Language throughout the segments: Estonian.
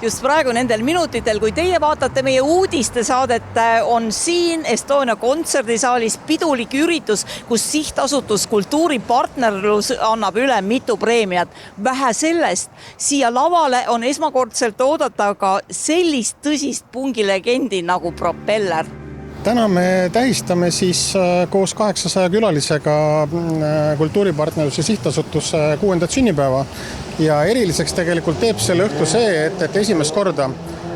just praegu nendel minutitel, kui teie vaatate meie uudistesaadet, on siin Estonia kontserdisaalis pidulik üritus, kus sihtasutus Kultuuripartnerlus annab üle mitu preemiat. Vähe sellest, siia lavale on esmakordselt oodata ka sellist tõsist pungilegendi nagu Propeller. Täna me tähistame siis koos 800 külalisega Kultuuripartnerluse sihtasutuse 6. sünnipäeva ja eriliseks tegelikult teeb selle õhtu see, et esimest korda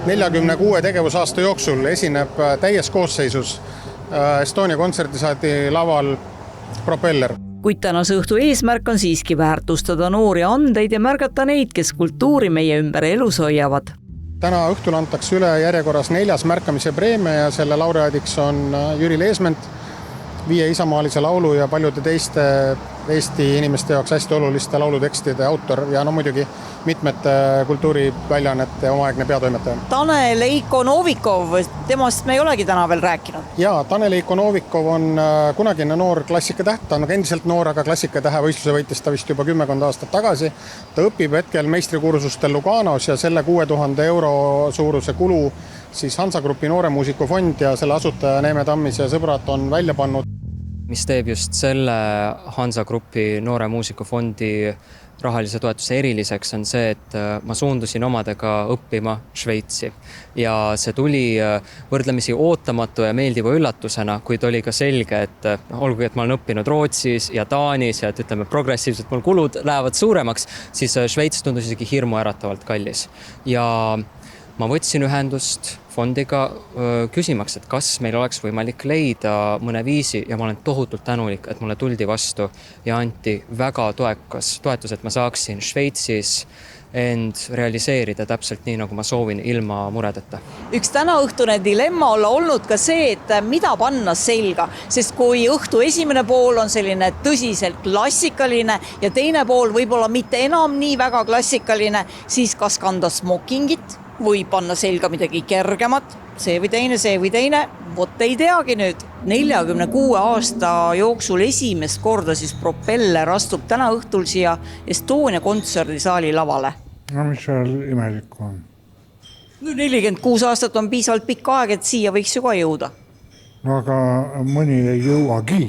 46 tegevusaasta jooksul esineb täies koosseisus Estonia kontserdisaali laval Propeller. Kuid tänase õhtu eesmärk on siiski väärtustada noori andeid ja märgata neid, kes kultuuri meie ümber elus hoiavad. Täna õhtul antakse üle järjekorras 4. märkamise preemia ja selle laureaadiks on Jüri Leesment, 5 isamaalise laulu ja paljude teiste Eesti inimeste jaoks hästi oluliste laulutekstide autor ja muidugi mitmete kultuuriväljaannete omaaegne peatoimetaja. Tanel Eiko-Novikov, temast me ei olegi täna veel rääkinud. Jaa, Tanel Eiko-Novikov on kunagine noor klassikatäht, ta on endiselt noor, aga klassikatähe võistluse võitis ta vist juba 10 aastat tagasi. Ta õpib hetkel meistrikursustel Luganos ja selle 6000 € suuruse kulu siis Hansa Grupi nooremuusikufond ja selle asutaja Neeme Tammis ja sõbrad on välja pannud. Mis teeb just selle Hansa Grupi nooremuusikufondi rahalise toetuse eriliseks on see, et ma suundusin omadega õppima Šveitsi ja see tuli võrdlemisi ootamatu ja meeldiva üllatusena, kuid oli ka selge, et olgugi, et ma olen õppinud Rootsis ja Taanis ja et ütleme progressiivselt mul kulud lähevad suuremaks, siis Šveits tundus isegi hirmu äratavalt kallis ja ma võtsin ühendust fondiga küsimaks, et kas meil oleks võimalik leida mõne viisi ja ma olen tohutult tänulik, et mulle tuldi vastu ja anti väga toetus, et ma saaksin Šveitsis end realiseerida täpselt nii, nagu ma soovin, ilma muredeta. Üks tänaõhtune dilemma olla olnud ka see, et mida panna selga, sest kui õhtu esimene pool on selline tõsiselt klassikaline ja teine pool võib-olla mitte enam nii väga klassikaline, siis kas kanda smokingit või panna selga midagi kergemat, see või teine, vot ei teagi nüüd. 46 aasta jooksul esimest korda siis Propeller astub täna õhtul siia Estonia kontserdisaali lavale. No mis seal imelik on? 46 aastat on piisavalt pikk aeg, et siia võiks ju ka jõuda. No aga mõni ei jõuagi.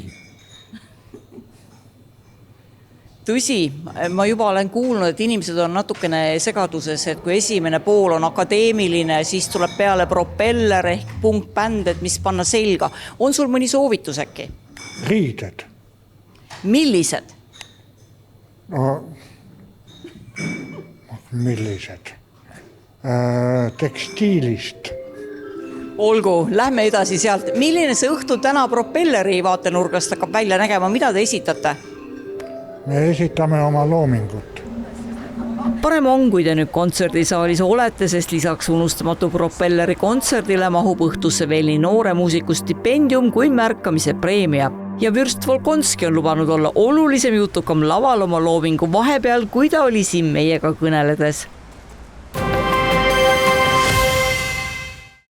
Tõsi, ma juba olen kuulnud, et inimesed on natukene segaduses, et kui esimene pool on akadeemiline, siis tuleb peale Propeller ehk punkbänd, et mis panna selga. On sul mõni soovitus äkki? Riided. Millised? No, millised? Tekstiilist. Olgu, lähme edasi sealt. Milline see õhtu täna Propelleri vaatenurgast hakkab välja nägema? Mida te esitate? Me esitame oma loomingut. Parem on, kui te nüüd kontserdisaalis olete, sest lisaks unustamatu Propelleri kontserdile mahub õhtusse veel nii noore muusiku stipendium kui märkamise preemia. Ja Vürst Volkonski on lubanud olla olulisem jutukam laval oma loomingu vahepeal, kui ta oli siin meiega kõneledes.